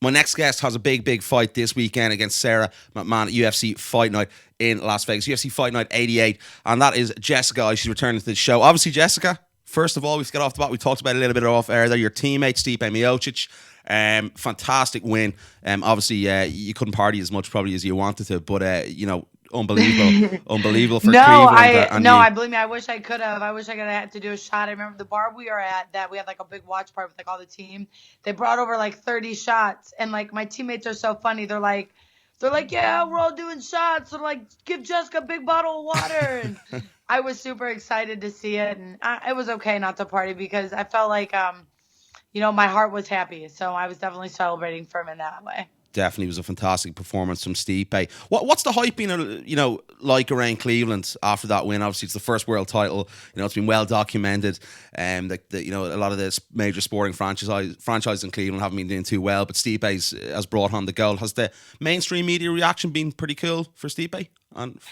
My next guest has a big fight this weekend against Sarah McMann at UFC Fight Night in Las Vegas. UFC Fight Night 88. And that is Jessica. She's returning to the show. Obviously, Jessica, first of all, we've got off the bat. We talked about it a little bit off air there. Your teammate, Stipe Miocic. Fantastic win. Obviously, you couldn't party as much probably as you wanted to, but, unbelievable for Cleveland. Believe me, I wish I could have. I wish I could have had to do a shot. I remember the bar we were at that we had like a big watch party with like all the team. They brought over like 30 shots, and like my teammates are so funny. They're like, yeah, we're all doing shots. So like, give Jessica a big bottle of water. And I was super excited to see it, and it was okay not to party because I felt like my heart was happy. So I was definitely celebrating for him in that way. Definitely was a fantastic performance from Stipe. What's the hype been, like around Cleveland after that win? Obviously, it's the first world title. It's been well documented. A lot of the major sporting franchises in Cleveland haven't been doing too well, but Stipe has brought home the gold. Has the mainstream media reaction been pretty cool for Stipe?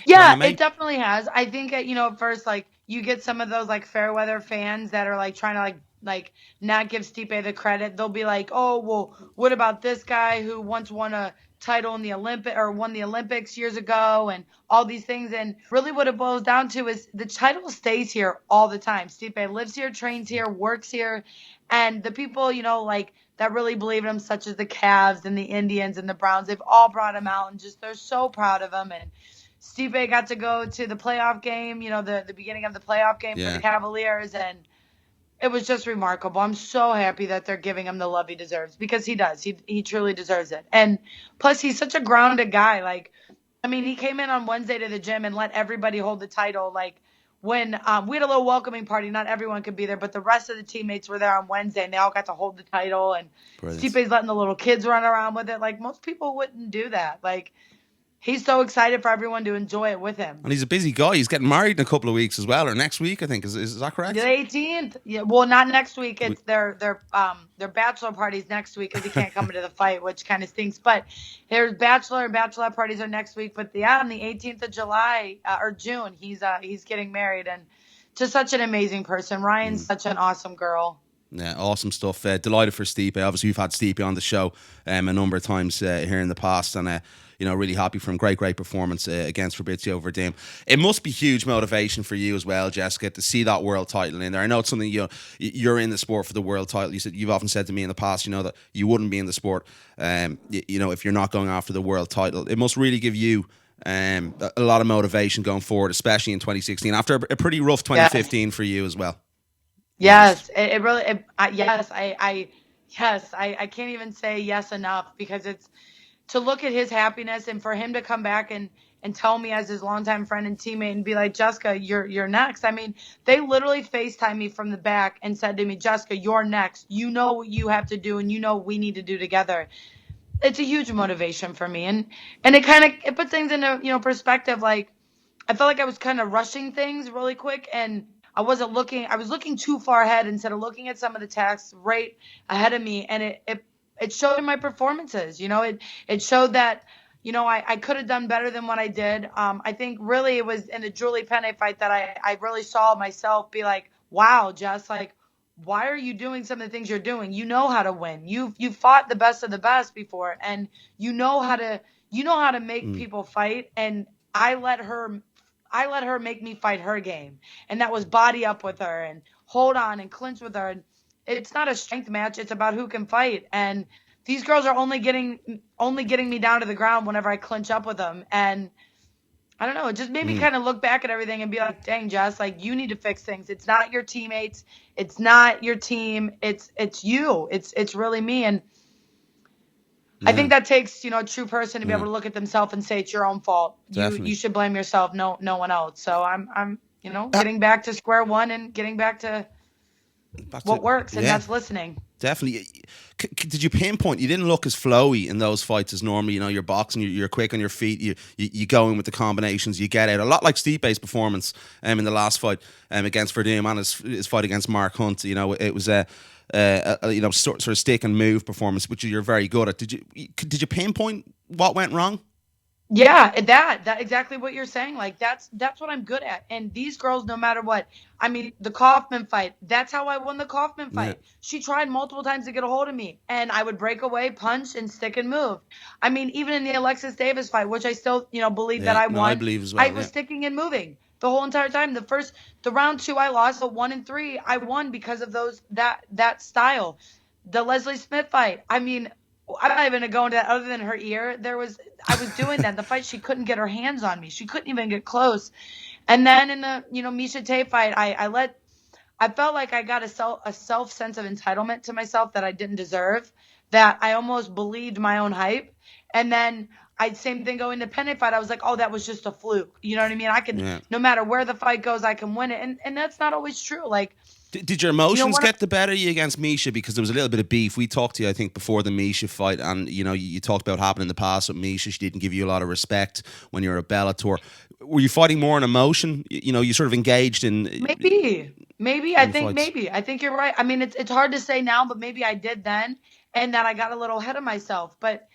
Yeah, it definitely has. I think at first, like, you get some of those like fair weather fans that are like trying to like not give Stipe the credit. They'll be like, oh, well, what about this guy who once won a title in the won the Olympics years ago and all these things. And really what it boils down to is the title stays here all the time. Stipe lives here, trains here, works here. And the people, that really believe in him, such as the Cavs and the Indians and the Browns, they've all brought him out and they're so proud of him. And Stipe got to go to the playoff game, the beginning of the playoff game for the Cavaliers, and it was just remarkable. I'm so happy that they're giving him the love he deserves because he does. He truly deserves it. And plus, he's such a grounded guy. He came in on Wednesday to the gym and let everybody hold the title. Like, when we had a little welcoming party, not everyone could be there, but the rest of the teammates were there on Wednesday, and they all got to hold the title. And Stipe's letting the little kids run around with it. Like, most people wouldn't do that. Like, he's so excited for everyone to enjoy it with him. And he's a busy guy. He's getting married in a couple of weeks as well, or next week, I think. Is that correct? The 18th. Yeah, well, not next week. It's their bachelor parties next week because he can't come to the fight, which kind of stinks. But their bachelor and bachelorette parties are next week. But on the 18th of July or June, he's getting married, and to such an amazing person. Ryan's such an awesome girl. Yeah, awesome stuff. Delighted for Stipe. Obviously, we've had Stipe on the show a number of times here in the past, and really happy for him. Great performance against Fabrizio Verdum. It must be huge motivation for you as well, Jessica, to see that world title in there. I know it's something you're in the sport for the world title. You've often said to me in the past, that you wouldn't be in the sport, if you're not going after the world title. It must really give you a lot of motivation going forward, especially in 2016 after a pretty rough 2015 for you as well. Yes, I can't even say yes enough because it's to look at his happiness and for him to come back and tell me as his longtime friend and teammate and be like, Jessica, you're next. I mean, they literally FaceTimed me from the back and said to me, Jessica, you're next. You know what you have to do and we need to do together. It's a huge motivation for me. And it puts things into, perspective. Like, I felt like I was kind of rushing things really quick and I was looking too far ahead instead of looking at some of the tasks right ahead of me. And it showed in my performances. It showed that, I could have done better than what I did. I think really it was in the Julie Penne fight that I really saw myself be like, wow, Jess, like, why are you doing some of the things you're doing? You know how to win. You fought the best of the best before, and you know how to make people fight. And I let her make me fight her game. And that was body up with her and hold on and clinch with her. And it's not a strength match. It's about who can fight. And these girls are only getting me down to the ground whenever I clinch up with them. And I don't know, it just made me kind of look back at everything and be like, dang, Jess, like, you need to fix things. It's not your teammates. It's not your team. It's you. It's really me. And I think that takes, a true person to be able to look at themselves and say it's your own fault. You should blame yourself, no one else. So I'm getting back to square one and getting back to what works, and that's listening. Definitely. Did you pinpoint? You didn't look as flowy in those fights as normally. You're boxing, you're quick on your feet, you go in with the combinations, you get out. A lot like Stipe's performance in the last fight against Verdum and his fight against Mark Hunt. It was sort of stick and move performance, which you're very good at. Did you pinpoint what went wrong? Yeah, that exactly what you're saying. Like that's what I'm good at. And these girls, no matter what, I mean, the Kaufman fight, that's how I won the Kaufman Yeah, fight. She tried multiple times to get a hold of me, and I would break away, punch, and stick and move. I mean, even in the Alexis Davis fight, which I still, believe that yeah. I No, I won, believe as I well. was Yeah, sticking and moving the whole entire time. The round two, I lost, but one and three, I won because of that style. The Leslie Smith fight, I mean, I'm not even gonna go into that other than her ear. I was doing that. The fight, she couldn't get her hands on me. She couldn't even get close. And then in the, Misha Tate fight, I felt like I got a self sense of entitlement to myself that I didn't deserve, that I almost believed my own hype. And then same thing going to Penne fight. I was like, oh, that was just a fluke. You know what I mean? I can, yeah. no matter where the fight goes, I can win it. And that's not always true. Like, Did your emotions one of get the better of you against Misha? Because there was a little bit of beef. We talked to you, I think, before the Misha fight, and you talked about what happened in the past with Misha. She didn't give you a lot of respect when you were at Bellator. Were you fighting more in emotion? You sort of engaged maybe in I the think fights. maybe I think you're right. I mean, it's hard to say now, but maybe I did then, and that I got a little ahead of myself. But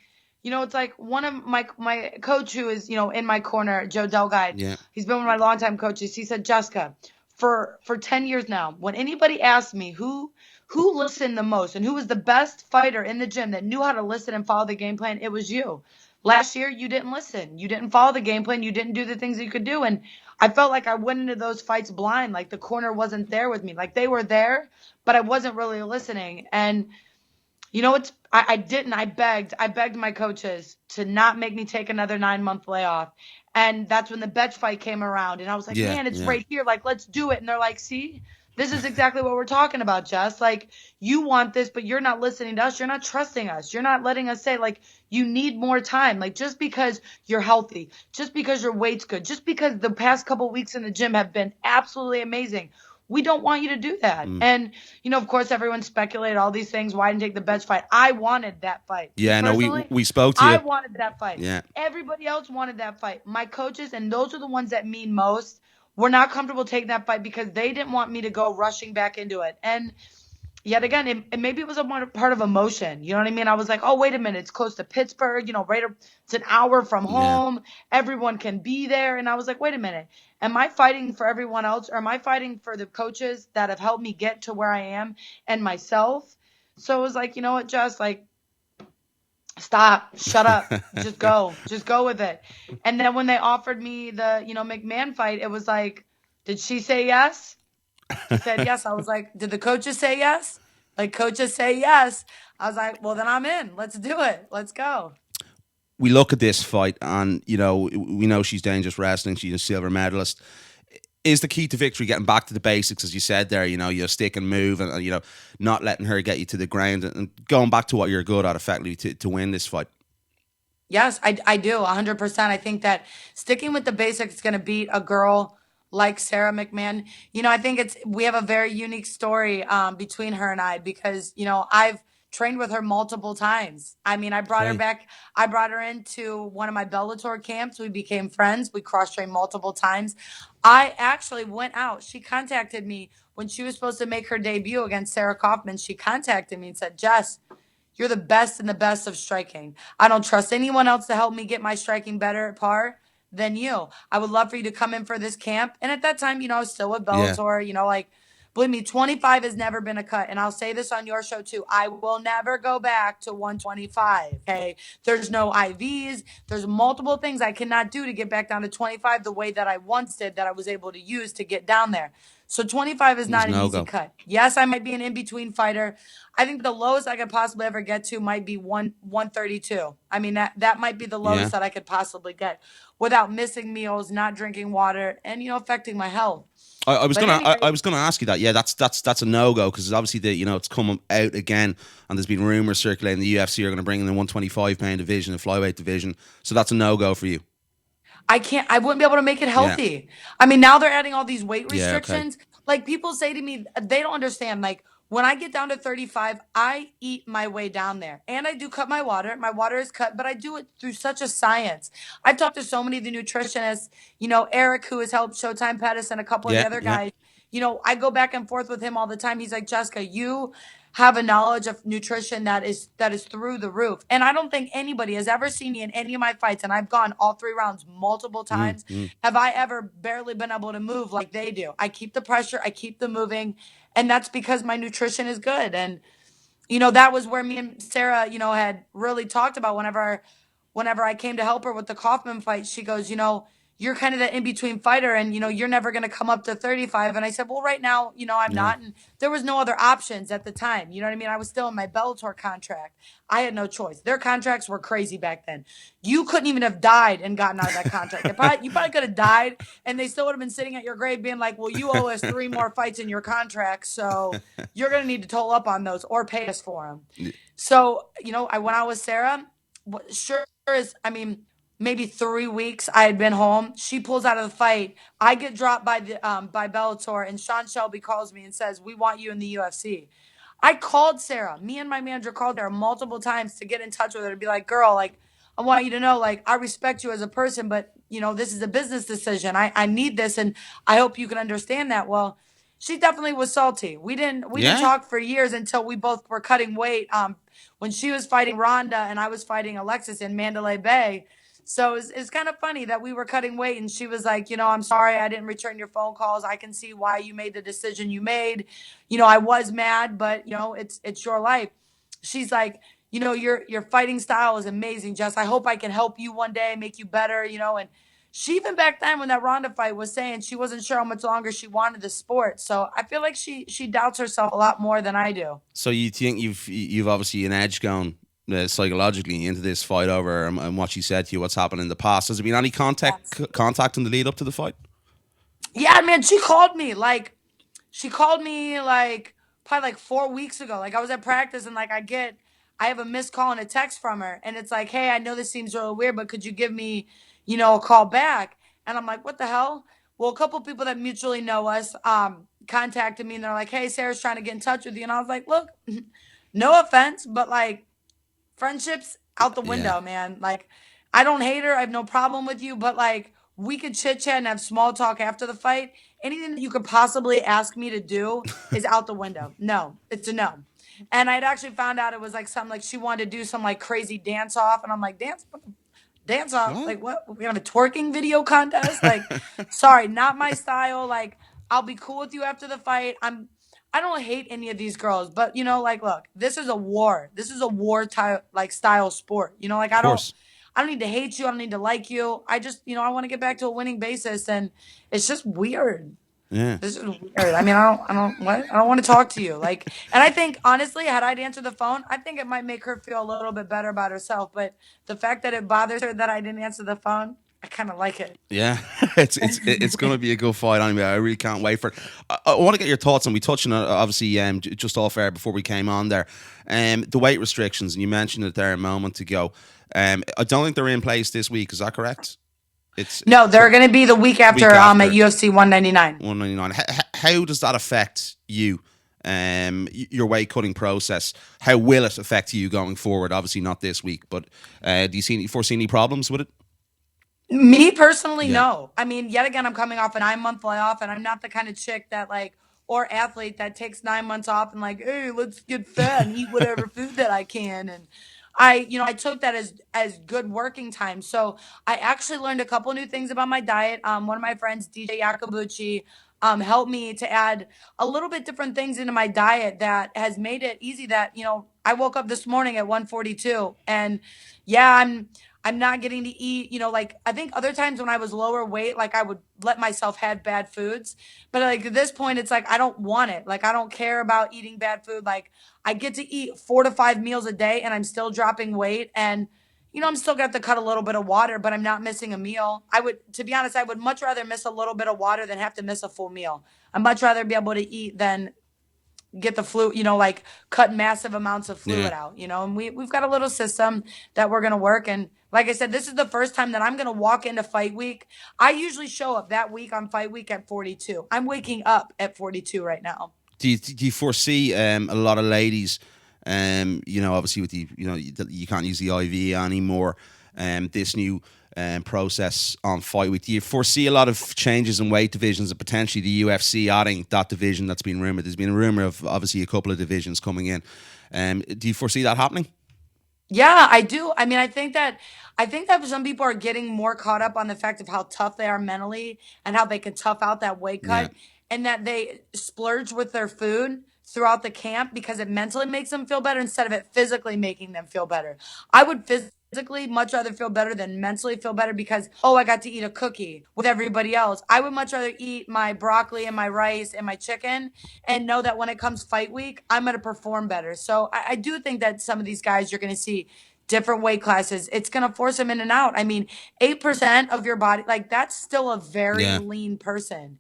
it's like one of my coach who is in my corner, Joe Delguide. Yeah, He's been one of my longtime coaches. He said, Jessica, for 10 years now, when anybody asked me who listened the most and who was the best fighter in the gym that knew how to listen and follow the game plan, it was you. Last year, you didn't listen. You didn't follow the game plan. You didn't do the things that you could do. And I felt like I went into those fights blind. Like the corner wasn't there with me. Like they were there, but I wasn't really listening. And it's I didn't. I begged my coaches to not make me take another 9 month layoff. And that's when the Betch fight came around. And I was like, yeah, man, it's yeah, right here. Like, let's do it. And they're like, see, this is exactly what we're talking about, Jess. Like, you want this, but you're not listening to us. You're not trusting us. You're not letting us say, like, you need more time. Like, just because you're healthy, just because your weight's good, just because the past couple weeks in the gym have been absolutely amazing, we don't want you to do that. mm. And, of course, everyone speculated all these things. Why didn't take the Betch fight? I wanted that fight. Me Yeah. No, we personally, we spoke to I you. wanted that fight. Yeah, Everybody else wanted that fight. My coaches, and those are the ones that mean most, were not comfortable taking that fight because they didn't want me to go rushing back into it. And yet again, maybe it was a part of emotion. You know what I mean? I was like, oh, wait a minute. It's close to Pittsburgh, it's an hour from yeah. home. Everyone can be there. And I was like, wait a minute. Am I fighting for everyone else, or am I fighting for the coaches that have helped me get to where I am and myself? So it was like, you know what, Jess, like, stop, shut up, just go with it. And then when they offered me the, McMahon fight, it was like, did she say yes? She said yes. I was like, did the coaches say yes? Like, coaches say yes. I was like, well, then I'm in. Let's do it. Let's go. We look at this fight, and we know she's dangerous wrestling. She's a silver medalist. Is the key to victory getting back to the basics, as you said there? You stick and move, and not letting her get you to the ground, and going back to what you're good at, effectively, to win this fight. Yes, I do 100%. I think that sticking with the basics is going to beat a girl like Sarah McMann. I think we have a very unique story between her and I, because, I've trained with her multiple times. I mean, Okay. I brought her into one of my Bellator camps. We became friends. We cross trained multiple times. I actually went out. She contacted me when she was supposed to make her debut against Sarah Kaufman. She contacted me and said, Jess, you're the best and the best of striking. I don't trust anyone else to help me get my striking better at par than you. I would love for you to come in for this camp. And at that time, I was still with Yeah. Bellator, like, believe me, 25 has never been a cut. And I'll say this on your show too. I will never go back to 125. Okay. There's no IVs. There's multiple things I cannot do to get back down to 25 the way that I once did, that I was able to use to get down there. So 25 is It was not an no easy go. cut. Yes, I might be an in-between fighter. I think the lowest I could possibly ever get to might be 132. I mean, that might be the Yeah. lowest that I could possibly get without missing meals, not drinking water, and affecting my health. I was But gonna I anyway, was gonna ask you that. Yeah, that's a no go, because obviously it's come out again, and there's been rumors circulating the UFC are going to bring in the 125-pound division, the flyweight division. So that's a no go for you. I wouldn't be able to make it Yeah. healthy. I mean, now they're adding all these weight Yeah. Okay. restrictions. Like, people say to me, they don't understand. Like, when I get down to 35, I eat my way down there. And I do cut my water. My water is cut, but I do it through such a science. I've talked to so many of the nutritionists, Eric, who has helped Showtime Pettis, and a couple of the Yeah. other Yeah. guys. I go back and forth with him all the time. He's like, Jessica, you have a knowledge of nutrition that is through the roof. And I don't think anybody has ever seen me in any of my fights, and I've gone all 3 rounds multiple times. Mm. Have I ever barely been able to move like they do? I keep the pressure, I keep the moving, and that's because my nutrition is good. And that was where me and Sarah, had really talked about whenever I came to help her with the Kaufman fight. She goes, you're kind of the in-between fighter, and you're never going to come up to 35. And I said, well, right now, I'm Yeah. not. And there was no other options at the time. You know what I mean? I was still in my Bellator contract. I had no choice. Their contracts were crazy back then. You couldn't even have died and gotten out of that contract. You probably could have died, and they still would have been sitting at your grave being like, well, you owe us 3 more fights in your contract, so you're going to need to toll up on those or pay us for them. So, I went out with Sarah. Sure as, maybe 3 weeks I had been home. She pulls out of the fight. I get dropped by Bellator, and Sean Shelby calls me and says, "We want you in the UFC." I called Sarah. Me and my manager called her multiple times to get in touch with her to be like, "Girl, like, I want you to know, like, I respect you as a person, but this is a business decision. I need this, and I hope you can understand that." Well, she definitely was salty. We didn't Yeah. talk for years until we both were cutting weight. When she was fighting Ronda and I was fighting Alexis in Mandalay Bay. So it's kind of funny that we were cutting weight, and she was like, I'm sorry I didn't return your phone calls. I can see why you made the decision you made. I was mad, but it's your life. She's like, your fighting style is amazing, Jess. I hope I can help you one day, make you better, and she even back then when that Ronda fight was saying she wasn't sure how much longer she wanted the sport. So I feel like she doubts herself a lot more than I do. So you think you've obviously an edge going psychologically into this fight over and what she said to you, what's happened in the past? Has there been any Yes. contact in the lead up to the fight? Yeah, man, she called me like probably like 4 weeks ago. Like I was at practice, and like I have a missed call and a text from her, and it's like, hey, I know this seems really weird, but could you give me, a call back? And I'm like, what the hell? Well, a couple people that mutually know us contacted me, and they're like, hey, Sarah's trying to get in touch with you, and I was like, look, no offense, but like friendships out the Yeah. window, man. Like, I don't hate her. I have no problem with you, but like, we could chit chat and have small talk after the fight. Anything that you could possibly ask me to do is out the window. No, it's a no. And I'd actually found out it was like something like she wanted to do some like crazy dance off, and I'm like, dance off? What? Like what? We have a twerking video contest? Like, sorry, not my style. Like, I'll be cool with you after the fight. I don't hate any of these girls, but like, look, this is a war. This is a war type like style sport. Like Of course. I don't need to hate you. I don't need to like you. I just, I want to get back to a winning basis, and it's just weird. Yeah. This is weird. I don't want to talk to you. Like, and I think honestly, had I answered the phone, I think it might make her feel a little bit better about herself. But the fact that it bothers her that I didn't answer the phone, I kind of like it. Yeah, it's going to be a good fight anyway. I really can't wait for it. I want to get your thoughts, and we touched on it obviously just off air before we came on there. The weight restrictions, and you mentioned it there a moment ago. I don't think they're in place this week. Is that correct? It's No, they're going to be the week after, week at after UFC 199. 199. How does that affect you? Your weight cutting process. How will it affect you going forward? Obviously not this week, but do you foresee any problems with it? Me personally, Yeah. no. I mean, yet again, I'm coming off a 9 month layoff, and I'm not the kind of chick that like, or athlete that takes 9 months off and like, hey, let's get fat and eat whatever food that I can. And I took that as good working time. So I actually learned a couple new things about my diet. One of my friends, DJ Yakabuchi, helped me to add a little bit different things into my diet that has made it easy. That I woke up this morning at 142, and yeah, I'm not getting to eat, like I think other times when I was lower weight, like I would let myself have bad foods. But like at this point, it's like I don't want it. Like I don't care about eating bad food. Like I get to eat 4 to 5 meals a day, and I'm still dropping weight. And I'm still gonna have to cut a little bit of water, but I'm not missing a meal. To be honest, I would much rather miss a little bit of water than have to miss a full meal. I'd much rather be able to eat than get the flu, like cut massive amounts of Yeah. fluid out, and we've got a little system that we're going to work. And like I said, this is the first time that I'm going to walk into fight week. I usually show up that week on fight week at 42. I'm waking up at 42 right now. Do you foresee a lot of ladies Obviously with you can't use the IV anymore. This new process on Fight Week. Do you foresee a lot of changes in weight divisions and potentially the UFC adding that division that's been rumored? There's been a rumor of obviously a couple of divisions coming in. Do you foresee that happening? Yeah, I do. I mean, I think that some people are getting more caught up on the fact of how tough they are mentally and how they can tough out that weight Yeah, cut and that they splurge with their food throughout the camp because it mentally makes them feel better instead of it physically making them feel better. I would physically much rather feel better than mentally feel better because, oh, I got to eat a cookie with everybody else. I would much rather eat my broccoli and my rice and my chicken and know that when it comes fight week, I'm going to perform better. So I do think that some of these guys you're going to see different weight classes. It's going to force them in and out. I mean, 8% of your body, like that's still a very yeah, lean person,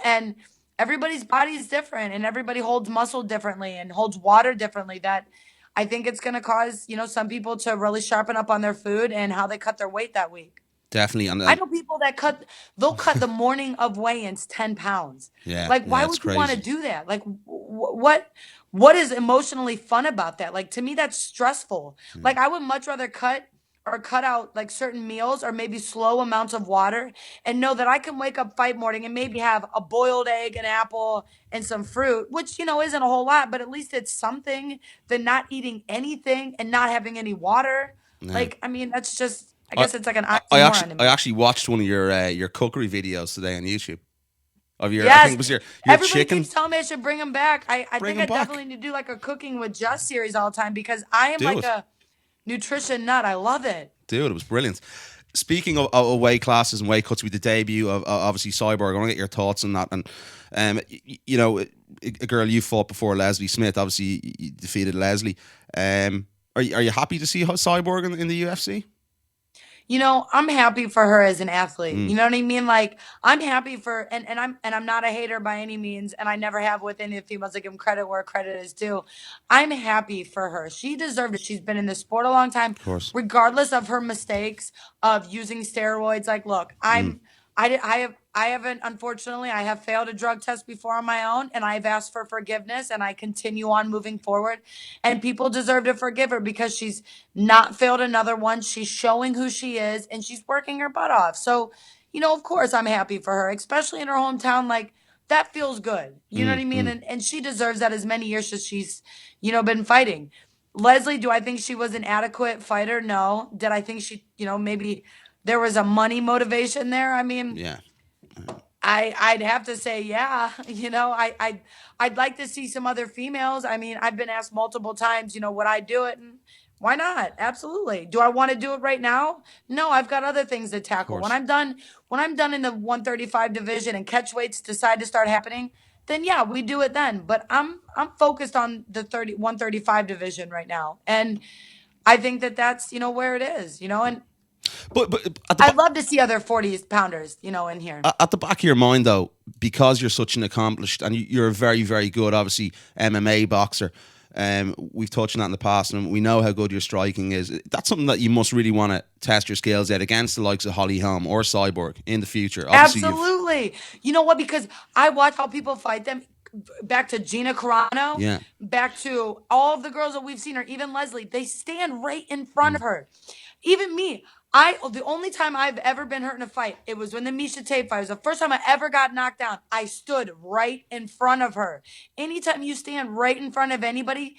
and everybody's body is different and everybody holds muscle differently and holds water differently. That I think it's going to cause, some people to really sharpen up on their food and how they cut their weight that week. definitely. I know people that they'll cut the morning of weigh-ins 10 pounds. Yeah, Like, why yeah, it's would you want to crazy. do that? Like, what is emotionally fun about that? Like, to me, that's stressful. Yeah. Like, I would much rather cut out like certain meals or maybe slow amounts of water and know that I can wake up fight morning and maybe have a boiled egg, an apple, and some fruit, which, isn't a whole lot, but at least it's something than not eating anything and not having any water. Yeah. Like, I mean, that's just, I I, guess it's like an I oxymoron actually to I me. actually watched one of your cookery videos today on YouTube of your, I think Yes. it was your Everybody chicken. keeps telling me I should bring him back. I Bring think them I back. definitely need to do like a cooking with Just series all the time because I am Do like it. a nutrition nut. I love it. Dude, it was brilliant. Speaking of weight classes and weight cuts, with the debut of obviously Cyborg, I want to get your thoughts on that. And a girl you fought before, Leslie Smith, obviously you defeated Leslie. Are you happy to see Cyborg in the UFC? I'm happy for her as an athlete. Mm, You know what I mean? Like I'm happy for and I'm not a hater by any means, and I never have with any of the females. I give them credit where credit is due. I'm happy for her. She deserved it. She's been in the sport a long time, of course. regardless of her mistakes of using steroids. Like, look, Mm, I haven't, unfortunately, I have failed a drug test before on my own, and I've asked for forgiveness, and I continue on moving forward. And people deserve to forgive her because she's not failed another one. She's showing who she is and she's working her butt off. So, of course I'm happy for her, especially in her hometown. Like that feels good. You know what mm, I mean? mm. And she deserves that as many years as she's, been fighting. Leslie, do I think she was an adequate fighter? No. Did I think she, maybe there was a money motivation there? I mean, Yeah. I'd have to say, yeah. I'd like to see some other females. I mean, I've been asked multiple times, would I do it? And why not? Absolutely. Do I want to do it right now? No, I've got other things to Of tackle. course. When I'm done in the 135 division and catch weights decide to start happening, then yeah, we do it then. But I'm focused on the 135 division right now. And I think that that's, where it is, and But at the I'd love to see other 40 pounders, in here. at the back of your mind, though, because you're such an accomplished and you're a very, very good, obviously, MMA boxer. We've touched on that in the past, and we know how good your striking is. That's something that you must really want to test your skills at against the likes of Holly Holm or Cyborg in the future. Obviously, you've Absolutely. You know what? Because I watch how people fight them. Back to Gina Carano, yeah, back to all of the girls that we've seen, or even Leslie, they stand right in front mm, of her. Even me, the only time I've ever been hurt in a fight, it was when the Misha Tate fight. It was the first time I ever got knocked down. I stood right in front of her. Anytime you stand right in front of anybody,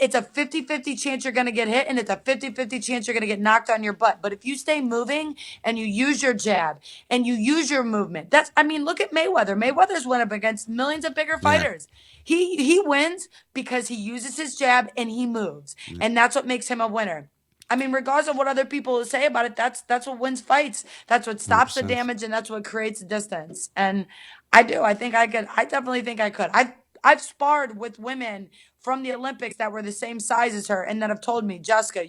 it's a 50-50 chance you're going to get hit, and it's a 50-50 chance you're going to get knocked on your butt. But if you stay moving and you use your jab and you use your movement, I mean, look at Mayweather. Mayweather's went up against millions of bigger yeah, fighters. He wins because he uses his jab and he moves. yeah, And that's what makes him a winner. I mean, regardless of what other people say about it, that's what wins fights. That's what hundred stops the percent. damage, and that's what creates distance. And I do. I think I could. I definitely think I could. I've sparred with women from the Olympics that were the same size as her, and that have told me, Jessica,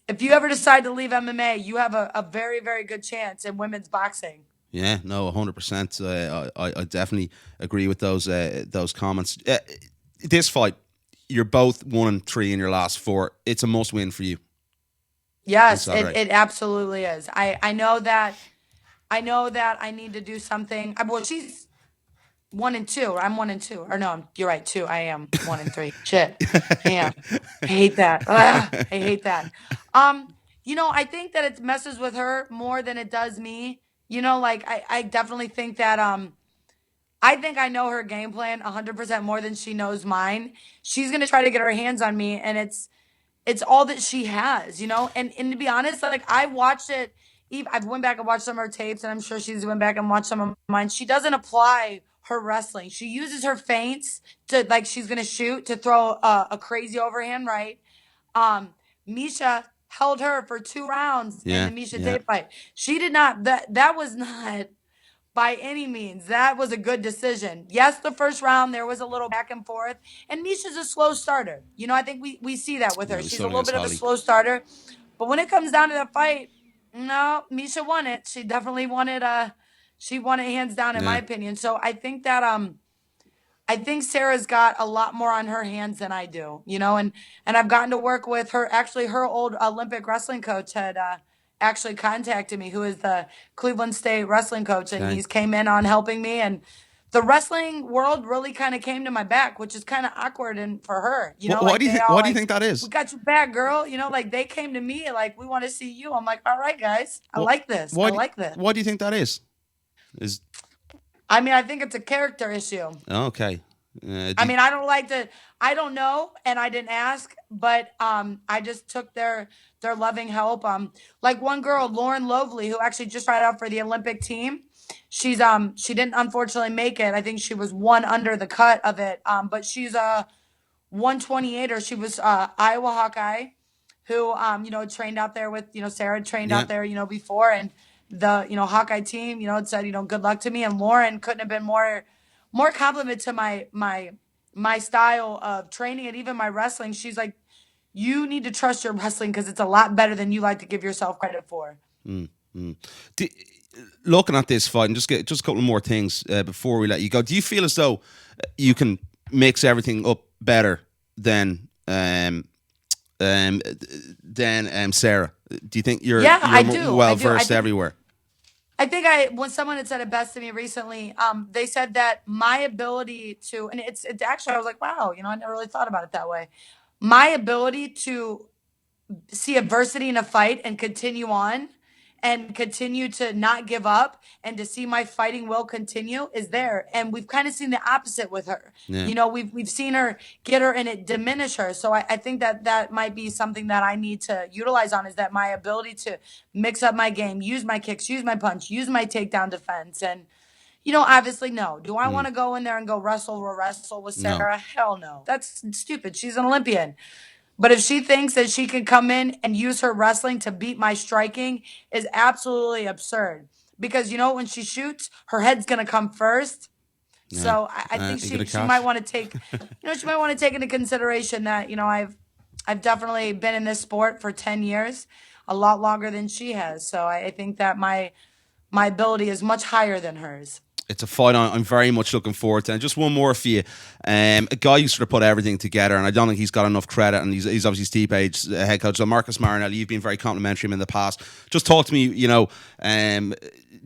if you ever decide to leave MMA, you have a very, very good chance in women's boxing. Yeah, no, 100%. I definitely agree with those comments. This fight, you're both 1-3 in your last four. It's a must win for you. Is Yes, that it, right? it absolutely is. I know that I need to do something. Well, she's 1-2. I'm 1-2. Or no, you're right. 2. I am 1-3. Shit. I am. I hate that. Ugh, I hate that. I think that it messes with her more than it does me. Like I definitely think that I think I know her game plan 100% more than she knows mine. She's gonna try to get her hands on me, and it's all that she has. And to be honest, like I watched it. I've went back and watched some of her tapes, and I'm sure she's went back and watched some of mine. She doesn't apply her wrestling. She uses her feints to like she's gonna shoot to throw a crazy overhand right. Misha held her for 2 rounds in the Yeah, Misha yeah. Tate fight. She did not. That was not by any means. That was a good decision. Yes, the first round there was a little back and forth, and Misha's a slow starter. I think we see that with Yeah, her. we She's saw a it little against bit of a Holly. slow starter, but when it comes down to the fight, no, Misha won it. She definitely won it. She won it hands down, in my Yeah. opinion. So I think Sarah's got a lot more on her hands than I do. And I've gotten to work with her. Actually, her old Olympic wrestling coach had actually contacted me, who is the Cleveland State wrestling coach, and Okay. he's came in on helping me. And the wrestling world really kind of came to my back, which is kind of awkward and for her. Why Like do you they think? all Why do you like, think that we is? got your back, girl. Like they came to me like, we want to see you. I'm like, all right, guys, I What? like this. I like this. Why do you think that is? Is I mean, I think it's a character issue. okay. I mean, I don't like to. I don't know, and I didn't ask, but I just took their loving help. Like one girl, Lauren Lovely, who actually just tried out for the Olympic team. She didn't unfortunately make it. I think she was one under the cut of it. But she's a 128, or she was Iowa Hawkeye, who trained out there with Sarah trained Yeah. out there before, and the Hawkeye team it said good luck to me, and Lauren couldn't have been more compliment to my style of training and even my wrestling. She's like, you need to trust your wrestling because it's a lot better than you like to give yourself credit for. Do, looking at this fight, and just a couple more things before we let you go. Do you feel as though you can mix everything up better than um, Sarah? Do you think you're Yeah, I do. I well do. I versed think everywhere? I think when someone had said it best to me recently, they said that my ability to, and it's actually, I was like, wow, I never really thought about it that way. My ability to see adversity in a fight and continue on and continue to not give up and to see my fighting will continue is there. And we've kind of seen the opposite with her. Yeah. We've seen her get her and it diminish her. So I think that might be something that I need to utilize on, is that my ability to mix up my game, use my kicks, use my punch, use my takedown defense. And obviously, no. Do I want to go in there and go wrestle with No. Sarah? Hell no. That's stupid. She's an Olympian. But if she thinks that she can come in and use her wrestling to beat my striking, is absolutely absurd. Because when she shoots, her head's gonna come first. Yeah. So I think You got a she might cash. want to take, she might want to take into consideration that I've definitely been in this sport for 10 years, a lot longer than she has. So I think that my ability is much higher than hers. It's a fight I'm very much looking forward to. And just one more for you. A guy who sort of put everything together, and I don't think he's got enough credit, and he's obviously Stipe's head coach. So Marcus Marinelli, you've been very complimentary of him in the past. Just talk to me,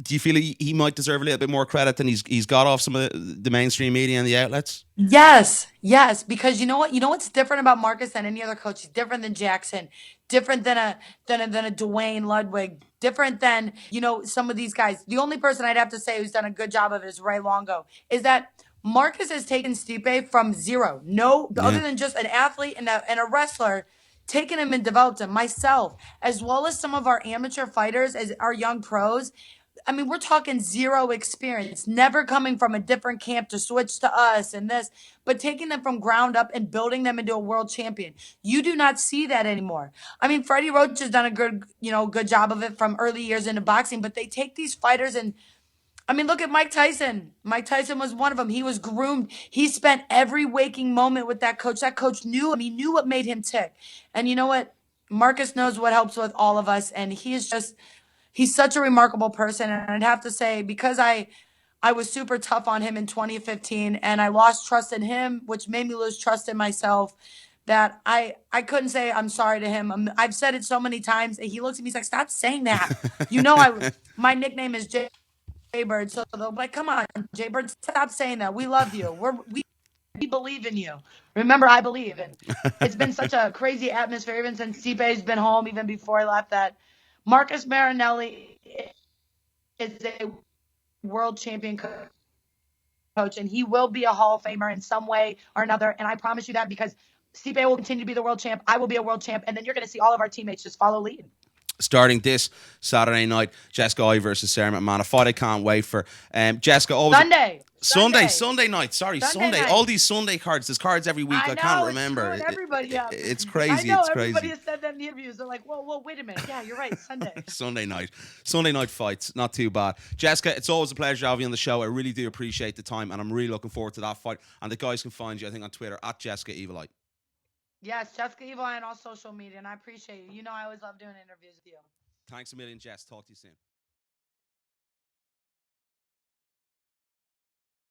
do you feel he might deserve a little bit more credit than he's got off some of the mainstream media and the outlets? Yes, yes, because you know what? You know what's different about Marcus than any other coach? He's different than Jackson, different than a Dwayne Ludwig, different than some of these guys. The only person I'd have to say who's done a good job of it is Ray Longo. Is that Marcus has taken Stipe from zero, no, other Yeah. than just an athlete and a wrestler, taken him and developed him. Myself, as well as some of our amateur fighters, as our young pros. I mean, we're talking zero experience, never coming from a different camp to switch to us and this, but taking them from ground up and building them into a world champion. You do not see that anymore. I mean, Freddie Roach has done a good job of it from early years into boxing, but they take these fighters and I mean, look at Mike Tyson. Mike Tyson was one of them. He was groomed. He spent every waking moment with that coach. That coach knew him. He knew what made him tick. And you know what? Marcus knows what helps with all of us. And he's such a remarkable person. And I'd have to say, because I was super tough on him in 2015 and I lost trust in him, which made me lose trust in myself, that I couldn't say I'm sorry to him. I've said it so many times. And he looks at me, he's like, stop saying that. My nickname is J Jaybird, so they'll be like, come on, Jaybird, stop saying that. We love you. We believe in you. Remember, I believe. And it's been such a crazy atmosphere even since Stipe's been home, even before I left, that Marcus Marinelli is a world champion coach, and he will be a Hall of Famer in some way or another. And I promise you that, because Stipe will continue to be the world champ. I will be a world champ. And then you're going to see all of our teammates just follow lead. Starting this Saturday night, Jessica Eye versus Sarah McMann. A fight I can't wait for. Jessica, always Sunday night. Sorry, Sunday. Night. All these Sunday cards. There's cards every week. I can't remember. Everybody, it's crazy. I know it's everybody crazy. has said that in the interviews. They're like, whoa, wait a minute. Yeah, you're right. Sunday. Sunday night fights. Not too bad. Jessica, it's always a pleasure having you on the show. I really do appreciate the time, and I'm really looking forward to that fight. And the guys can find you, I think, on Twitter at Jessica Evilite. Yes, Jessica Evilite on all social media, and I appreciate you. You know, I always love doing interviews with you. Thanks a million, Jess. Talk to you soon.